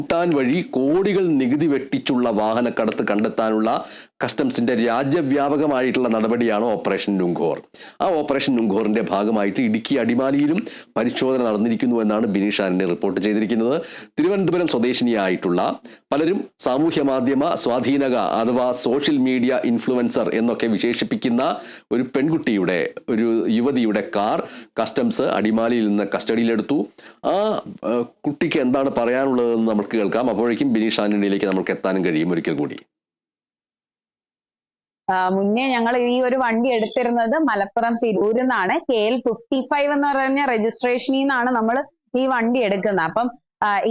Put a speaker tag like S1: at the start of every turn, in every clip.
S1: ഭൂട്ടാൻ വഴി കോടികൾ നികുതി വെട്ടിച്ചുള്ള വാഹനക്കടത്ത് കണ്ടെത്താനുള്ള കസ്റ്റംസിന്റെ രാജ്യവ്യാപകമായിട്ടുള്ള നടപടിയാണ് ഓപ്പറേഷൻ നുങ്കോർ. ആ ഓപ്പറേഷൻ നുങ്കോറിന്റെ ഭാഗമായിട്ട് ഇടുക്കി അടിമാലിയിലും പരിശോധന നടന്നിരിക്കുന്നു എന്നാണ് ബിനീഷ് ആന്റണി റിപ്പോർട്ട് ചെയ്തിരിക്കുന്നത്. തിരുവനന്തപുരം സ്വദേശിനിയായിട്ടുള്ള പലരും സാമൂഹ്യ മാധ്യമ സ്വാധീനക അഥവാ സോഷ്യൽ മീഡിയ ഇൻഫ്ലുവൻസർ എന്നൊക്കെ വിശേഷിപ്പിക്കുന്ന ഒരു പെൺകുട്ടിയുടെ, ഒരു യുവതിയുടെ കാർ കസ്റ്റംസ് അടിമാലിയിൽ നിന്ന് കസ്റ്റഡിയിലെടുത്തു. ആ കുട്ടിക്ക് എന്താണ് പറയാനുള്ളതെന്ന് നമുക്ക് കേൾക്കാം. അപ്പോഴേക്കും ബിനീഷ് ആന്റണിയിലേക്ക് നമുക്ക് എത്താനും കഴിയും. ഒരിക്കൽ കൂടി
S2: മുന്നേ ഞങ്ങൾ ഈ ഒരു വണ്ടി എടുത്തിരുന്നത് മലപ്പുറം തിരൂരിൽ നിന്നാണ്. KL55 എന്ന് പറഞ്ഞ രജിസ്ട്രേഷനിൽ നിന്നാണ് നമ്മൾ ഈ വണ്ടി എടുക്കുന്നത്. അപ്പം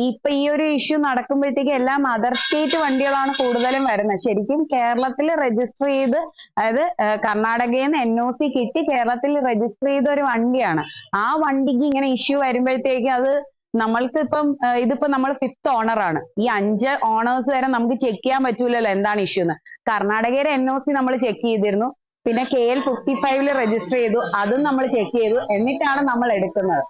S2: ഇപ്പൊ ഈ ഒരു ഇഷ്യൂ നടക്കുമ്പോഴത്തേക്ക് എല്ലാം അതർ സ്റ്റേറ്റ് വണ്ടികളാണ് കൂടുതലും വരുന്നത്. ശരിക്കും കേരളത്തിൽ രജിസ്റ്റർ ചെയ്ത്, അതായത് കർണാടകയിൽ നിന്ന് NOC കിട്ടി കേരളത്തിൽ രജിസ്റ്റർ ചെയ്ത ഒരു വണ്ടിയാണ്. ആ വണ്ടിക്ക് ഇങ്ങനെ ഇഷ്യൂ വരുമ്പോഴത്തേക്ക് അത് നമ്മൾക്ക് ഇപ്പം ഇതിപ്പോ നമ്മൾ 5th ഓണറാണ്. ഈ 5 ഓണേഴ്സ് വരെ നമുക്ക് ചെക്ക് ചെയ്യാൻ പറ്റൂലല്ലോ എന്താണ് ഇഷ്യൂ എന്ന്. കർണാടകയുടെ NOC നമ്മൾ ചെക്ക് ചെയ്തിരുന്നു, പിന്നെ KL55 രജിസ്റ്റർ ചെയ്തു, അതും നമ്മൾ ചെക്ക് ചെയ്തു, എന്നിട്ടാണ് നമ്മൾ എടുക്കുന്നത്.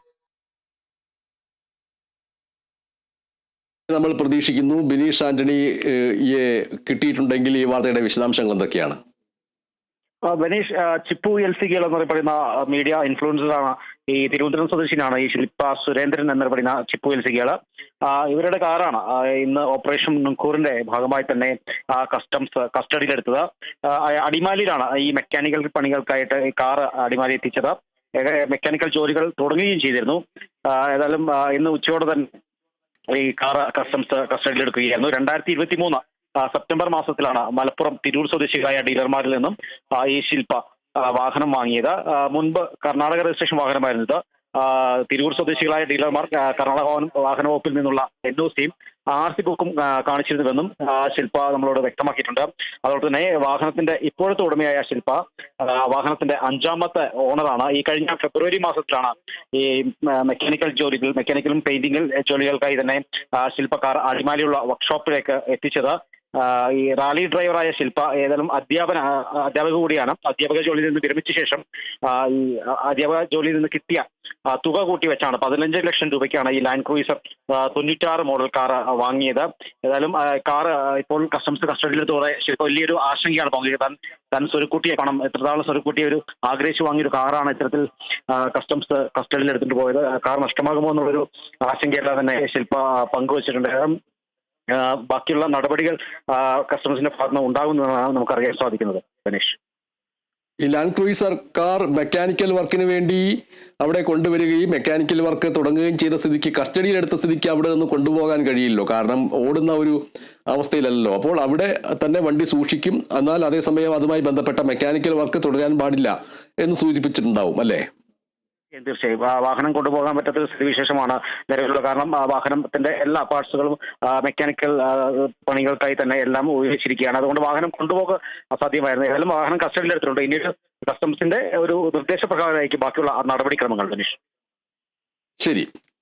S1: നമ്മൾ പ്രതീക്ഷിക്കുന്നു ബിനീഷ് ആന്റണിയെ കിട്ടിയിട്ടുണ്ടെങ്കിൽ ഈ വാർത്തയുടെ വിശദാംശങ്ങൾ എന്തൊക്കെയാണ്?
S3: ബനീഷ്, ചിപ്പു LCകൾ എന്നറിയപ്പെടുന്ന മീഡിയ ഇൻഫ്ലുവൻസറാണ്. ഈ തിരുവനന്തപുരം സ്വദേശിനാണ് ഈ ശില്പ സുരേന്ദ്രൻ എന്നറിയപ്പെടുന്ന ചിപ്പു LCകൾ. ഇവരുടെ കാറാണ് ഇന്ന് ഓപ്പറേഷൻ നുങ്കൂറിന്റെ ഭാഗമായി തന്നെ കസ്റ്റംസ് കസ്റ്റഡിയിലെടുത്തത്. അടിമാലിയിലാണ് ഈ മെക്കാനിക്കൽ പണികൾക്കായിട്ട് ഈ കാർ അടിമാലി എത്തിച്ചത്. മെക്കാനിക്കൽ ജോലികൾ തുടങ്ങുകയും ചെയ്തിരുന്നു. ഏതായാലും ഇന്ന് ഉച്ചയോടെ തന്നെ ഈ കാർ കസ്റ്റംസ് കസ്റ്റഡിയിലെടുക്കുകയായിരുന്നു. 2023 സെപ്റ്റംബർ മാസത്തിലാണ് മലപ്പുറം തിരൂർ സ്വദേശികളായ ഡീലർമാരിൽ നിന്നും ഈ ശില്പ വാഹനം വാങ്ങിയത്. മുൻപ് കർണാടക രജിസ്ട്രേഷൻ വാഹനമായിരുന്നു ഇത്. തിരൂർ സ്വദേശികളായ ഡീലർമാർ കർണാടക വാഹന വകുപ്പിൽ നിന്നുള്ള NOCയും RC ബുക്കും കാണിച്ചിരുന്നുവെന്നും ശില്പ നമ്മളോട് വ്യക്തമാക്കിയിട്ടുണ്ട്. അതുപോലെ തന്നെ വാഹനത്തിന്റെ ഇപ്പോഴത്തെ ഉടമയായ ശില്പ വാഹനത്തിന്റെ 5ാമത്തെ ഓണറാണ്. ഈ കഴിഞ്ഞ ഫെബ്രുവരി മാസത്തിലാണ് ഈ മെക്കാനിക്കലും പെയിന്റിംഗ് ജോലികൾക്കായി തന്നെ ശില്പക്കാർ അടിമാലിയുള്ള വർക്ക്ഷോപ്പിലേക്ക് എത്തിച്ചത്. ഈ റാലി ഡ്രൈവറായ ശില്പ ഏതായാലും അധ്യാപക കൂടിയാണ്. അധ്യാപക ജോലിയിൽ നിന്ന് വിരമിച്ച ശേഷം ഈ അധ്യാപക ജോലിയിൽ നിന്ന് കിട്ടിയ തുക കൂട്ടി വെച്ചാണ് 15 ലക്ഷം രൂപയ്ക്കാണ് ഈ ലാൻഡ് ക്രൂയിസർ 96 മോഡൽ കാർ വാങ്ങിയത്. ഏതായാലും കാർ ഇപ്പോൾ കസ്റ്റംസ് കസ്റ്റഡിയിലെടുത്തോടെ ശില്പ വലിയൊരു ആശങ്കയാണ് പങ്കുവയ്ക്കുക. താൻ സ്വരുക്കൂട്ടിയ പണം എത്രത്തോളം സ്വരുക്കൂട്ടിയ ഒരു ആഗ്രഹിച്ചു വാങ്ങിയൊരു കാറാണ് ഇത്തരത്തിൽ കസ്റ്റംസ് കസ്റ്റഡിയിൽ എടുത്തിട്ട് പോയത്. കാർ നഷ്ടമാകുമോ എന്നുള്ളൊരു ആശങ്കയെല്ലാം തന്നെ ശില്പ പങ്കുവച്ചിട്ടുണ്ട്. ബാക്കിയുള്ള നടപടികൾ കസ്റ്റംസിന്റെ ഭാഗത്ത് ഉണ്ടാകുന്നതാണ് നമുക്കറിയാൻ സാധിക്കുന്നത്. ഗണേഷ്,
S1: ഈ ലാൻഡ് ക്രൂയിസർ കാർ മെക്കാനിക്കൽ വർക്കിന് വേണ്ടി അവിടെ കൊണ്ടുവരികയും മെക്കാനിക്കൽ വർക്ക് തുടങ്ങുകയും ചെയ്ത സ്ഥിതിക്ക്, കസ്റ്റഡിയിലെടുത്ത സ്ഥിതിക്ക് അവിടെ നിന്ന് കൊണ്ടുപോകാൻ കഴിയില്ലല്ലോ, കാരണം ഓടുന്ന ഒരു അവസ്ഥയിലല്ലോ. അപ്പോൾ അവിടെ തന്നെ വണ്ടി സൂക്ഷിക്കും, എന്നാൽ അതേസമയം അതുമായി ബന്ധപ്പെട്ട മെക്കാനിക്കൽ വർക്ക് തുടരാൻ പാടില്ല എന്ന് സൂചിപ്പിച്ചിട്ടുണ്ടാവും അല്ലേ?
S3: തീർച്ചയായും വാഹനം കൊണ്ടുപോകാൻ പറ്റാത്ത സ്ഥിതിവിശേഷമാണ് നിലവിലുള്ള. കാരണം വാഹനത്തിന്റെ എല്ലാ പാർട്സുകളും മെക്കാനിക്കൽ പണികൾക്കായി തന്നെ എല്ലാം ഉപയോഗിച്ചിരിക്കുകയാണ്. അതുകൊണ്ട് വാഹനം കൊണ്ടുപോക അസാധ്യമായിരുന്നു. ഏതായാലും വാഹനം കസ്റ്റഡിയിലെടുത്തിട്ടുണ്ട്. ഇനിയൊരു കസ്റ്റംസിന്റെ ഒരു നിർദ്ദേശപ്രകാരമായിരിക്കും ബാക്കിയുള്ള നടപടിക്രമങ്ങൾ. മനീഷ്,
S1: ശരി.